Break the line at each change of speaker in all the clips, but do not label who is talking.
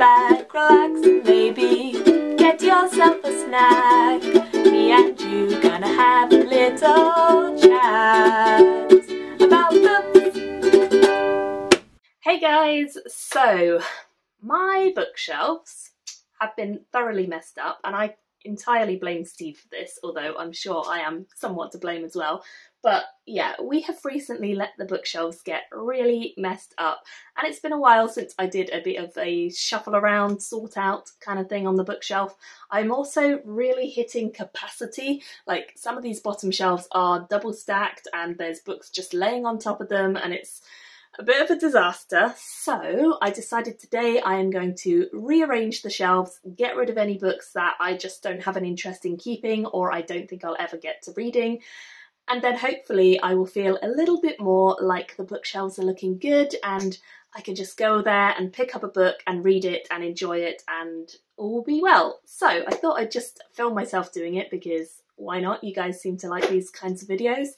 back, relax, and maybe get yourself a snack. Me and you gonna have a little chat about books. Hey guys, so my bookshelves have been thoroughly messed up, and I entirely blame Steve for this, although I'm sure I am somewhat to blame as well. But yeah, we have recently let the bookshelves get really messed up, and it's been a while since I did a bit of a shuffle around, sort out kind of thing on the bookshelf. I'm also really hitting capacity. Like, some of these bottom shelves are double stacked and there's books just laying on top of them, and it's a bit of a disaster. So I decided today I am going to rearrange the shelves, get rid of any books that I just don't have an interest in keeping or I don't think I'll ever get to reading. And then hopefully I will feel a little bit more like the bookshelves are looking good and I can just go there and pick up a book and read it and enjoy it and all will be well. So I thought I'd just film myself doing it because why not? You guys seem to like these kinds of videos,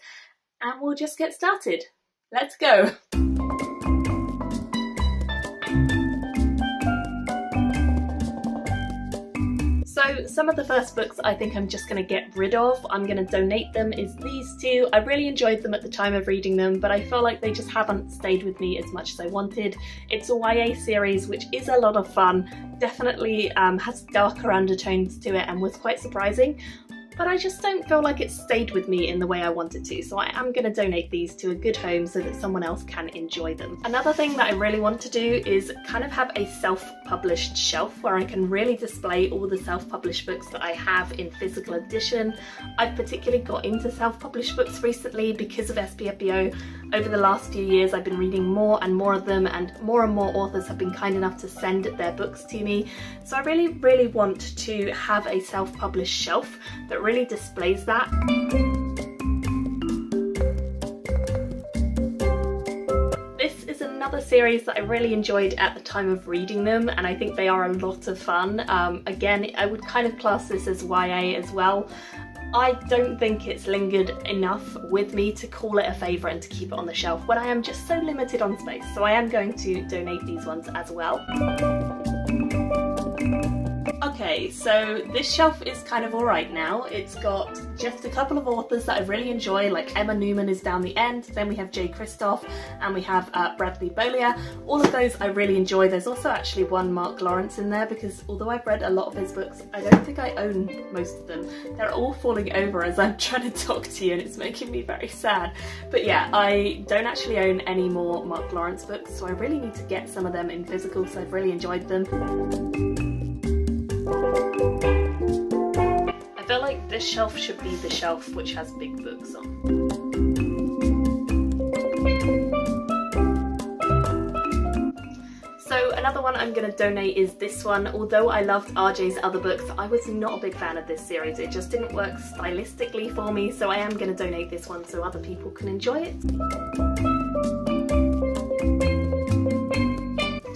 and we'll just get started. Let's go! So some of the first books I think I'm just going to get rid of, I'm going to donate them, is these two. I really enjoyed them at the time of reading them, but I feel like they just haven't stayed with me as much as I wanted. It's a YA series, which is a lot of fun, definitely has darker undertones to it and was quite surprising. But I just don't feel like it stayed with me in the way I wanted to, so I am going to donate these to a good home so that someone else can enjoy them. Another thing that I really want to do is kind of have a self-published shelf where I can really display all the self-published books that I have in physical edition. I've particularly got into self-published books recently because of SPFBO. Over the last few years I've been reading more and more of them, and more authors have been kind enough to send their books to me. So I really want to have a self-published shelf that really displays that. This is another series that I really enjoyed at the time of reading them, and I think they are a lot of fun. Again, I would kind of class this as YA as well. I don't think it's lingered enough with me to call it a favourite and to keep it on the shelf when I am just so limited on space, so I am going to donate these ones as well. Okay, so this shelf is kind of alright now. It's got just a couple of authors that I really enjoy, like Emma Newman is down the end, then we have Jay Kristoff, and we have Bradley Beaulieu. All of those I really enjoy. There's also actually one Mark Lawrence in there because although I've read a lot of his books, I don't think I own most of them. They're all falling over as I'm trying to talk to you and it's making me very sad. But yeah, I don't actually own any more Mark Lawrence books, so I really need to get some of them in physical, so I've really enjoyed them. I feel like this shelf should be the shelf which has big books on. So another one I'm going to donate is this one. Although I loved RJ's other books, I was not a big fan of this series. It just didn't work stylistically for me, so I am going to donate this one so other people can enjoy it.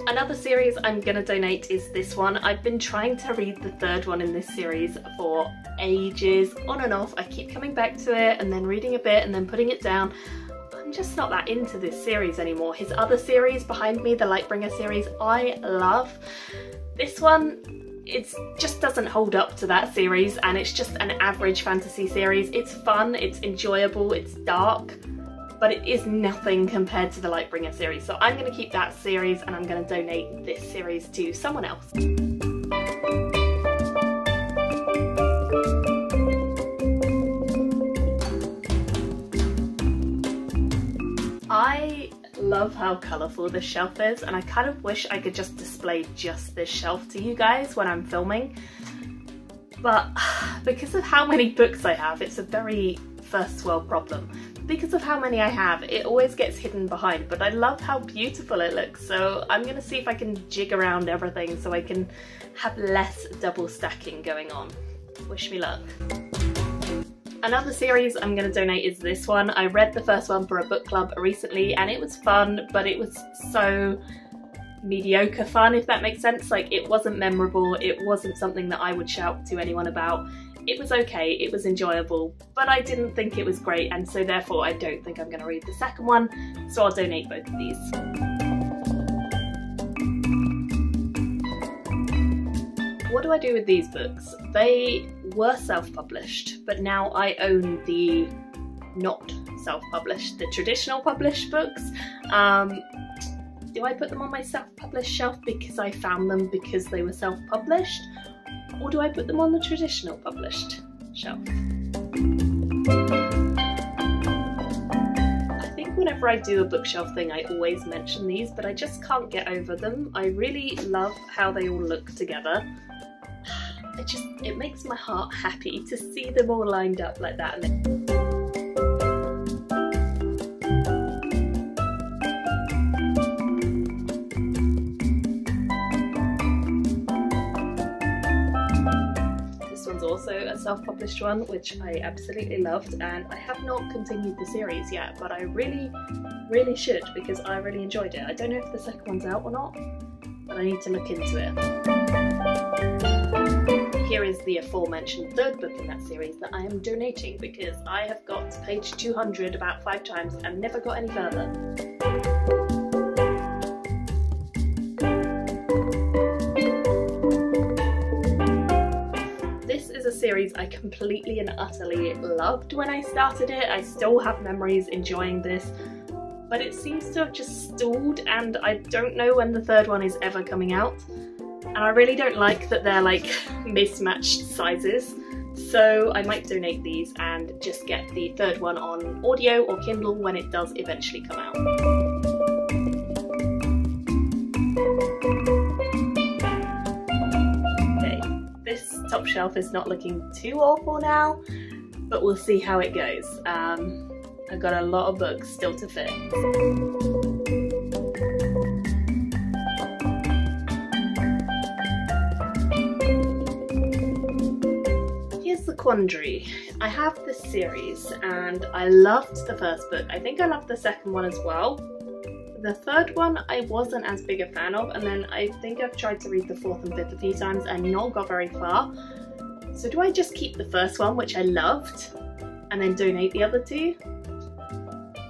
Another series I'm going to donate is this one. I've been trying to read the third one in this series for ages, on and off. I keep coming back to it and then reading a bit and then putting it down. I'm just not that into this series anymore. His other series behind me, the Lightbringer series, I love. This one, it just doesn't hold up to that series, and it's just an average fantasy series. It's fun, it's enjoyable, it's dark, but it is nothing compared to the Lightbringer series. So I'm going to keep that series and I'm going to donate this series to someone else. I love how colourful this shelf is, and I kind of wish I could just display just this shelf to you guys when I'm filming. But because of how many books I have, it's a very first world problem. Because of how many I have, it always gets hidden behind, but I love how beautiful it looks, so I'm going to see if I can jig around everything so I can have less double stacking going on. Wish me luck. Another series I'm going to donate is this one. I read the first one for a book club recently and it was fun, but it was so mediocre fun, if that makes sense. Like, it wasn't memorable, it wasn't something that I would shout to anyone about. It was okay, it was enjoyable, but I didn't think it was great, and so therefore I don't think I'm going to read the second one, so I'll donate both of these. what do I do with these books? They were self-published, but now I own the not self-published, the traditional published books. Do I put them on my self-published shelf because I found them because they were self-published? Or do I put them on the traditional published shelf? I think whenever I do a bookshelf thing I always mention these, but I just can't get over them. I really love how they all look together. It makes my heart happy to see them all lined up like that. This one's also a self-published one, which I absolutely loved, and I have not continued the series yet, but I really should, because I really enjoyed it. I don't know if the second one's out or not, but I need to look into it. Here is the aforementioned third book in that series that I am donating because I have got to page 200 about 5 times and never got any further. This is a series I completely and utterly loved when I started it. I still have memories enjoying this, but it seems to have just stalled and I don't know when the third one is ever coming out. And I really don't like that they're like mismatched sizes, so I might donate these and just get the third one on audio or Kindle when it does eventually come out. Okay, this top shelf is not looking too awful now, but we'll see how it goes. I've got a lot of books still to fit. Quandary. I have this series and I loved the first book. I think I loved the second one as well. The third one I wasn't as big a fan of, and then I think I've tried to read the fourth and fifth a few times and not got very far. So do I just keep the first one, which I loved, and then donate the other two?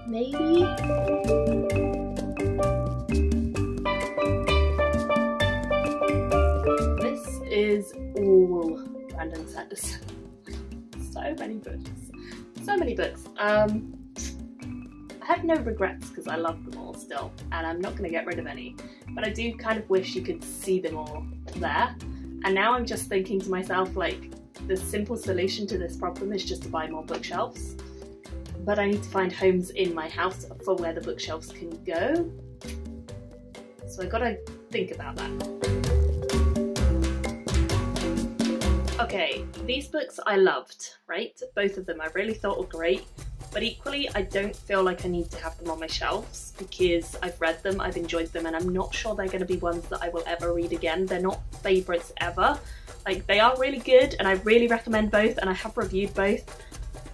Maybe? This is all Brandon Sanderson. So many books. So many books. I have no regrets because I love them all still, and I'm not going to get rid of any. But I do kind of wish you could see them all there. And now I'm just thinking to myself, like, the simple solution to this problem is just to buy more bookshelves. But I need to find homes in my house for where the bookshelves can go. So I gotta think about that. Okay, these books I loved, right? Both of them I really thought were great, but equally I don't feel like I need to have them on my shelves because I've read them, I've enjoyed them, and I'm not sure they're going to be ones that I will ever read again. They're not favourites ever. Like, they are really good and I really recommend both, and I have reviewed both,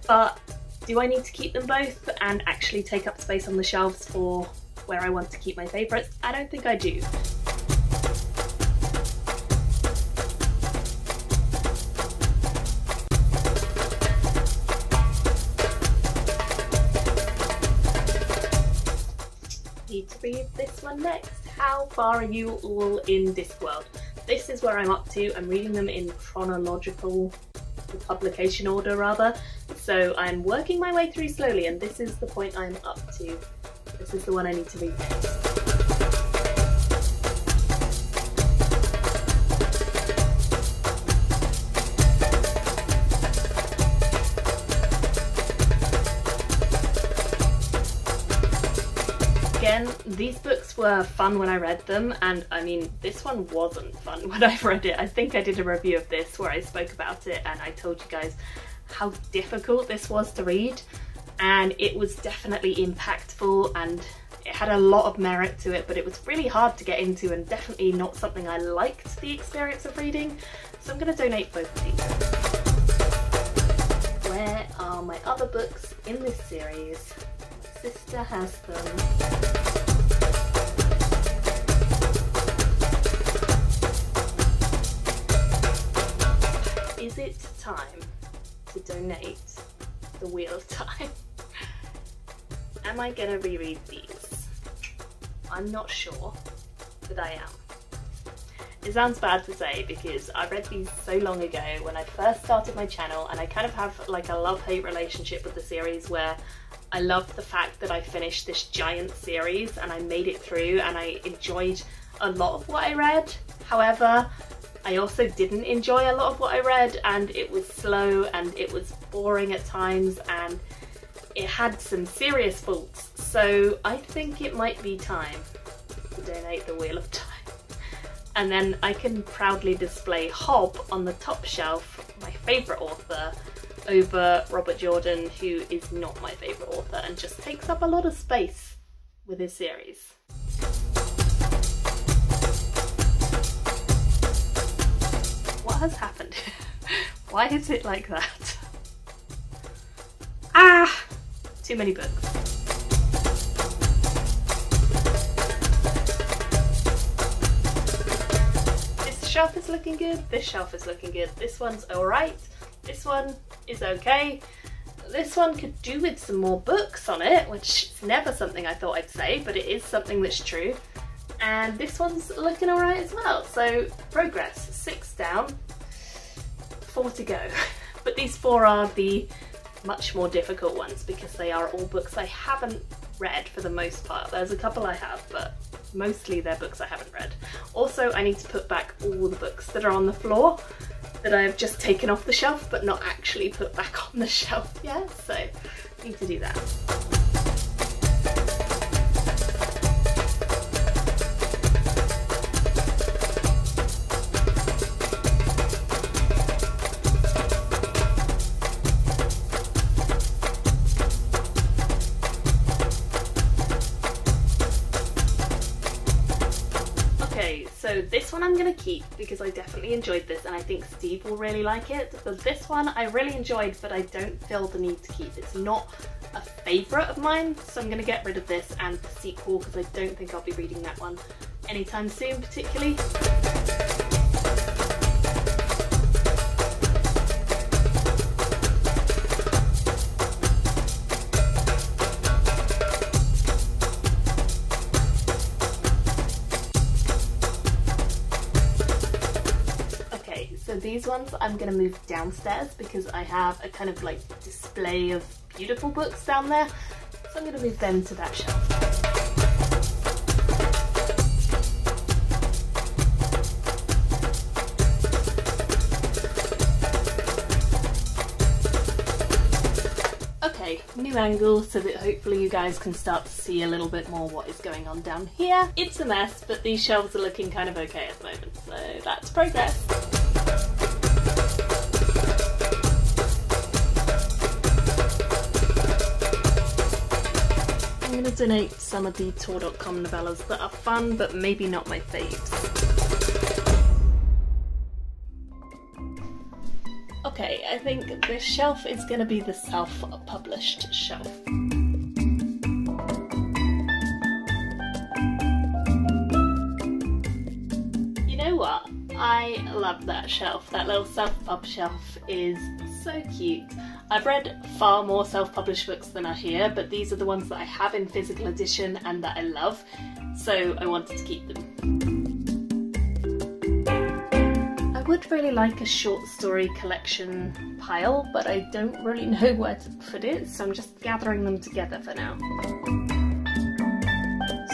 but do I need to keep them both and actually take up space on the shelves for where I want to keep my favourites? I don't think I do. Need to read this one next. How far are you all in Discworld? This is where I'm up to. I'm reading them in chronological publication order rather, so I'm working my way through slowly, and this is the point I'm up to. This is the one I need to read next. Again, these books were fun when I read them, and I mean, this one wasn't fun when I read it. I think I did a review of this where I spoke about it and I told you guys how difficult this was to read, and it was definitely impactful and it had a lot of merit to it, but it was really hard to get into and definitely not something I liked the experience of reading, so I'm going to donate both of these. Where are my other books in this series? My sister has them. Is it time to donate The Wheel of Time? Am I gonna reread these? I'm not sure, but I am. It sounds bad to say because I read these so long ago when I first started my channel, and I kind of have like a love-hate relationship with the series where I loved the fact that I finished this giant series and I made it through and I enjoyed a lot of what I read. However, I also didn't enjoy a lot of what I read, and it was slow and it was boring at times and it had some serious faults. So I think it might be time to donate the Wheel of Time. And then I can proudly display Hobb on the top shelf, my favourite author, over Robert Jordan, who is not my favourite author and just takes up a lot of space with his series. What has happened? Why is it like that? Ah! Too many books. This shelf is looking good, this shelf is looking good, this one's alright, this one is okay. This one could do with some more books on it, which is never something I thought I'd say, but it is something that's true. And this one's looking alright as well. So progress, 6 down, 4 to go. But these 4 are the much more difficult ones because they are all books I haven't read for the most part. There's a couple I have, but mostly they're books I haven't read. Also, I need to put back all the books that are on the floor that I have just taken off the shelf but not actually put back on the shelf yet, so I need to do that. So this one I'm going to keep because I definitely enjoyed this and I think Steve will really like it. But this one I really enjoyed, but I don't feel the need to keep. It's not a favourite of mine, so I'm going to get rid of this and the sequel because I don't think I'll be reading that one anytime soon particularly. So these ones I'm going to move downstairs because I have a kind of like display of beautiful books down there. So I'm going to move them to that shelf. Okay, new angle so that hopefully you guys can start to see a little bit more what is going on down here. It's a mess, but these shelves are looking kind of okay at the moment, so that's progress. I'm going to donate some of the Tor.com novellas that are fun but maybe not my faves. Okay, I think this shelf is going to be the self-published shelf. You know what? I love that shelf. That little self-pub shelf is so cute. I've read far more self-published books than are here, but these are the ones that I have in physical edition and that I love, so I wanted to keep them. I would really like a short story collection pile, but I don't really know where to put it, so I'm just gathering them together for now.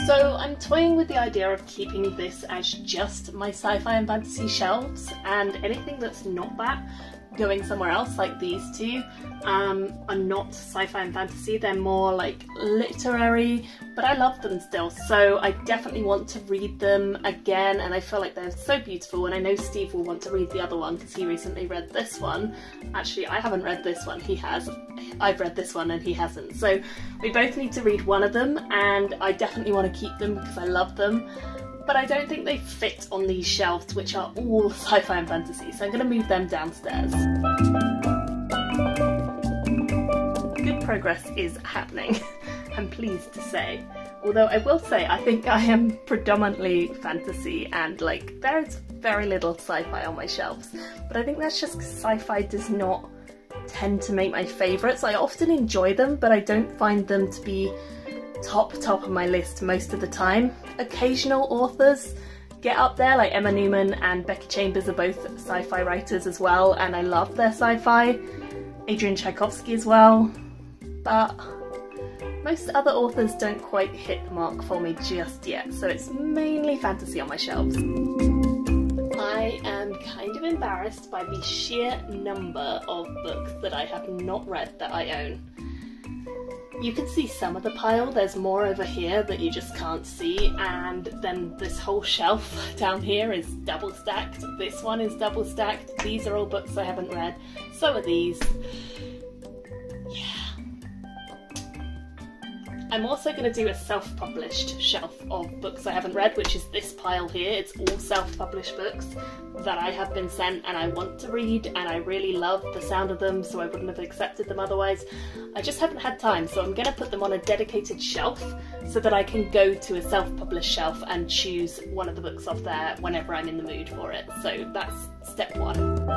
So I'm toying with the idea of keeping this as just my sci-fi and fantasy shelves, and anything that's not that going somewhere else, like these two, are not sci-fi and fantasy, they're more like literary, but I love them still, so I definitely want to read them again, and I feel like they're so beautiful, and I know Steve will want to read the other one because he recently read this one. Actually, I haven't read this one, he has. I've read this one and he hasn't, so we both need to read one of them, and I definitely want to keep them because I love them. But I don't think they fit on these shelves, which are all sci-fi and fantasy, so I'm going to move them downstairs. Good progress is happening, I'm pleased to say. Although I will say, I think I am predominantly fantasy and like there's very little sci-fi on my shelves. But I think that's just because sci-fi does not tend to make my favourites. I often enjoy them, but I don't find them to be top of my list most of the time. Occasional authors get up there. Like Emma Newman and Becky Chambers are both sci-fi writers as well, and I love their sci-fi. Adrian Tchaikovsky as well, but most other authors don't quite hit the mark for me just yet, so it's mainly fantasy on my shelves. I am kind of embarrassed by the sheer number of books that I have not read that I own. You can see some of the pile, there's more over here that you just can't see, and then this whole shelf down here is double stacked. This one is double stacked. These are all books I haven't read. So are these. Yeah. I'm also going to do a self-published shelf of books I haven't read, which is this pile here. It's all self-published books that I have been sent and I want to read, and I really love the sound of them, so I wouldn't have accepted them otherwise. I just haven't had time, so I'm going to put them on a dedicated shelf so that I can go to a self-published shelf and choose one of the books off there whenever I'm in the mood for it. So that's step one.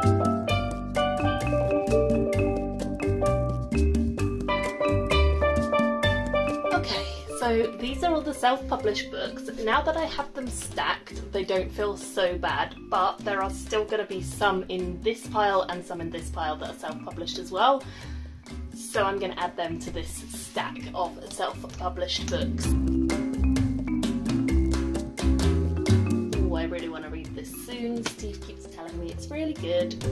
So these are all the self-published books. Now that I have them stacked, they don't feel so bad, but there are still going to be some in this pile and some in this pile that are self-published as well. So I'm going to add them to this stack of self-published books. Oh, I really want to read this soon. Steve keeps telling me it's really good.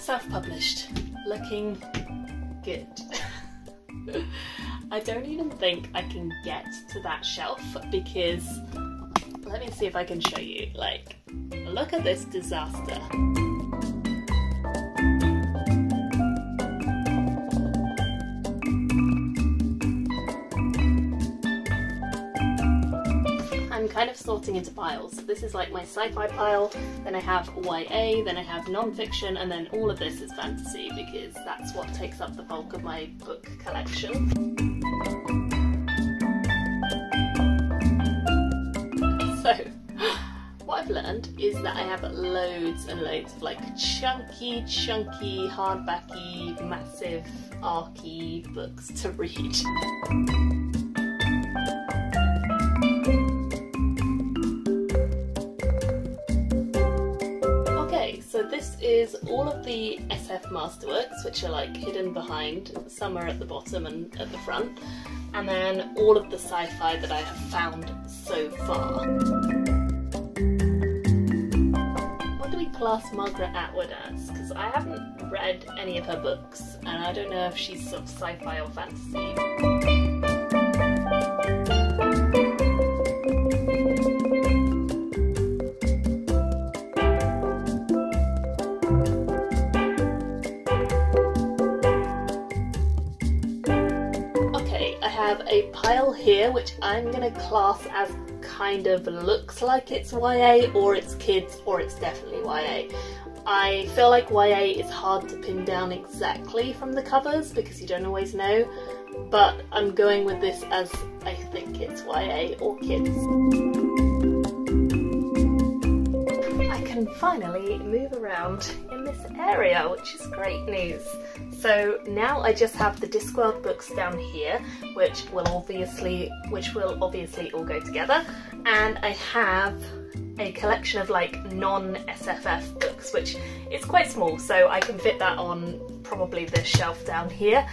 Self-published, looking good. I don't even think I can get to that shelf because, let me see if I can show you, like, look at this disaster. I'm kind of sorting into piles. This is like my sci-fi pile, then I have YA, then I have non-fiction, and then all of this is fantasy because that's what takes up the bulk of my book collection. So, what I've learned is that I have loads and loads of like chunky, hardbacky, massive, archy books to read. So this is all of the SF Masterworks, which are like hidden behind. Some are at the bottom and at the front. And then all of the sci-fi that I have found so far. What do we class Margaret Atwood as? Because I haven't read any of her books, and I don't know if she's sort of sci-fi or fantasy. A pile here which I'm going to class as kind of looks like it's YA or it's kids or it's definitely YA. I feel like YA is hard to pin down exactly from the covers because you don't always know, but I'm going with this as I think it's YA or kids. I can finally move around in this area, which is great news. So now I just have the Discworld books down here, which will obviously all go together, and I have a collection of like non-SFF books, which is quite small, so I can fit that on probably this shelf down here.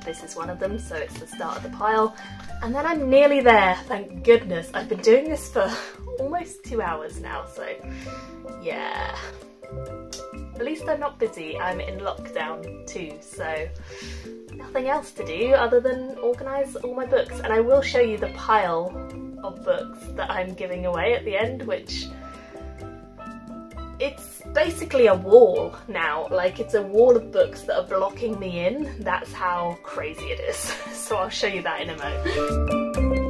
This is one of them, so it's the start of the pile. And then I'm nearly there, thank goodness. I've been doing this for almost 2 hours now, so yeah. At least I'm not busy, I'm in lockdown too, so nothing else to do other than organise all my books. And I will show you the pile of books that I'm giving away at the end, which it's basically a wall now. Like, it's a wall of books that are blocking me in. That's how crazy it is. So I'll show you that in a moment.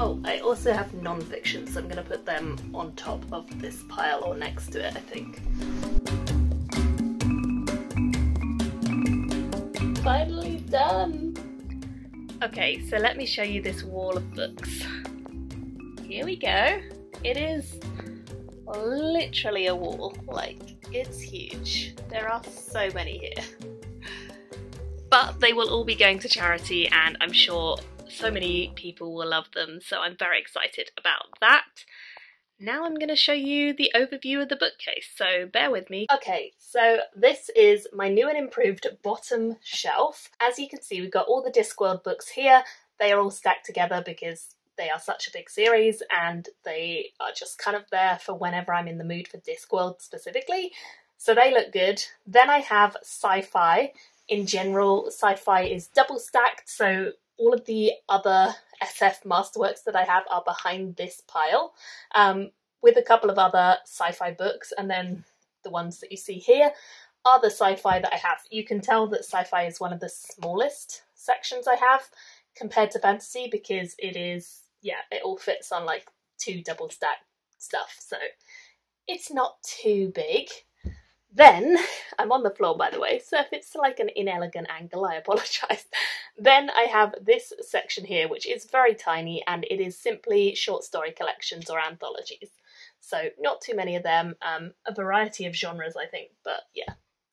Oh, I also have non-fiction, so I'm going to put them on top of this pile or next to it, I think. Finally done! Okay, so let me show you this wall of books. Here we go. It is literally a wall, like it's huge. There are so many here. But they will all be going to charity and I'm sure so many people will love them, so I'm very excited about that. Now I'm going to show you the overview of the bookcase, so bear with me. Okay, so this is my new and improved bottom shelf. As you can see, we've got all the Discworld books here. They are all stacked together because they are such a big series and they are just kind of there for whenever I'm in the mood for Discworld specifically. So they look good. Then I have sci-fi. In general, sci-fi is double stacked, so all of the other SF masterworks that I have are behind this pile, with a couple of other sci-fi books, and then the ones that you see here are the sci-fi that I have. You can tell that sci-fi is one of the smallest sections I have compared to fantasy because it is, yeah, it all fits on like 2 double stacked stuff, so it's not too big. Then, I'm on the floor by the way, so if it's like an inelegant angle, I apologise. Then I have this section here, which is very tiny, and it is simply short story collections or anthologies. So not too many of them, a variety of genres I think, but yeah.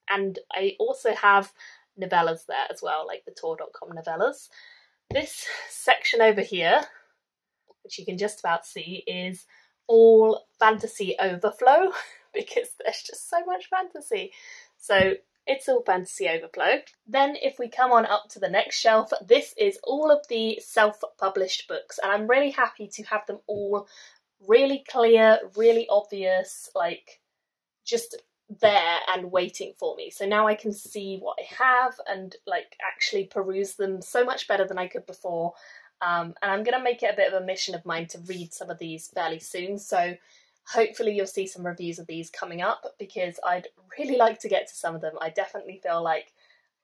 And I also have novellas there as well, like the Tor.com novellas. This section over here, which you can just about see, is all fantasy overflow. Because there's just so much fantasy. So it's all fantasy overflow. Then if we come on up to the next shelf, this is all of the self-published books, and I'm really happy to have them all really clear, really obvious, like just there and waiting for me. So now I can see what I have and like actually peruse them so much better than I could before. And I'm going to make it a bit of a mission of mine to read some of these fairly soon. So hopefully you'll see some reviews of these coming up because I'd really like to get to some of them. I definitely feel like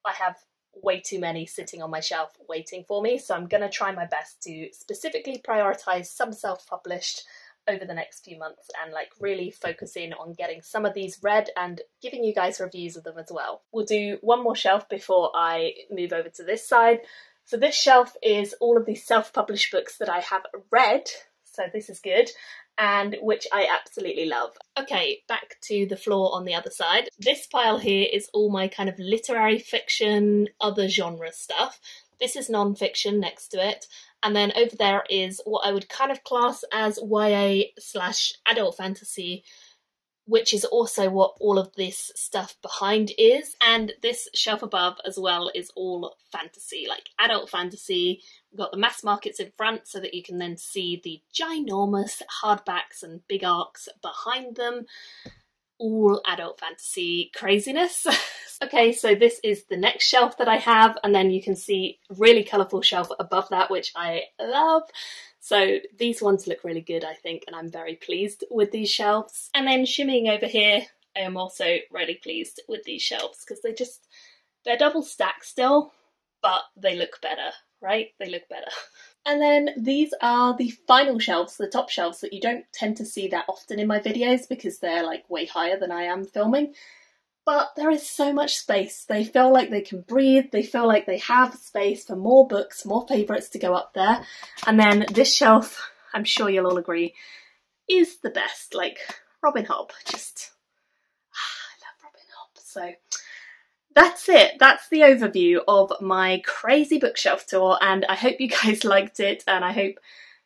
I have way too many sitting on my shelf waiting for me, so I'm going to try my best to specifically prioritise some self-published over the next few months and like really focus in on getting some of these read and giving you guys reviews of them as well. We'll do one more shelf before I move over to this side. So this shelf is all of these self-published books that I have read, so this is good, and which I absolutely love. Okay, back to the floor on the other side. This pile here is all my kind of literary fiction, other genre stuff. This is non-fiction next to it. And then over there is what I would kind of class as YA/adult fantasy, which is also what all of this stuff behind is. And this shelf above as well is all fantasy, like adult fantasy. We've got the mass markets in front so that you can then see the ginormous hardbacks and big arcs behind them. All adult fantasy craziness. Okay, so this is the next shelf that I have, and then you can see a really colourful shelf above that, which I love. So these ones look really good, I think, and I'm very pleased with these shelves. And then shimmying over here, I am also really pleased with these shelves because they're double stacked still, but they look better, right? They look better. And then these are the final shelves, the top shelves that you don't tend to see that often in my videos because they're like way higher than I am filming. But there is so much space. They feel like they can breathe. They feel like they have space for more books, more favourites to go up there. And then this shelf, I'm sure you'll all agree, is the best. Like Robin Hobb, just, I love Robin Hobb. So that's it. That's the overview of my crazy bookshelf tour, and I hope you guys liked it, and I hope,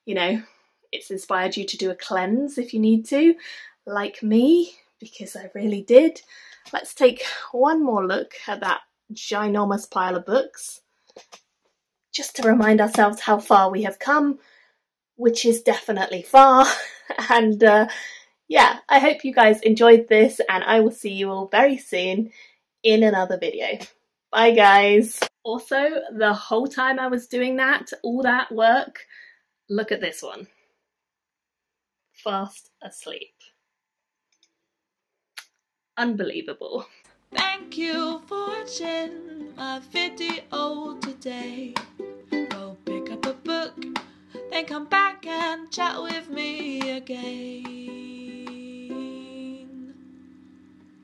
you know, it's inspired you to do a cleanse if you need to, like me, because I really did. Let's take one more look at that ginormous pile of books, just to remind ourselves how far we have come, which is definitely far. And yeah, I hope you guys enjoyed this, and I will see you all very soon in another video. Bye guys. Also, the whole time I was doing that, all that work, look at this one. Fast asleep. Unbelievable.
Thank you for watching my video today. Go pick up a book, then come back and chat with me again.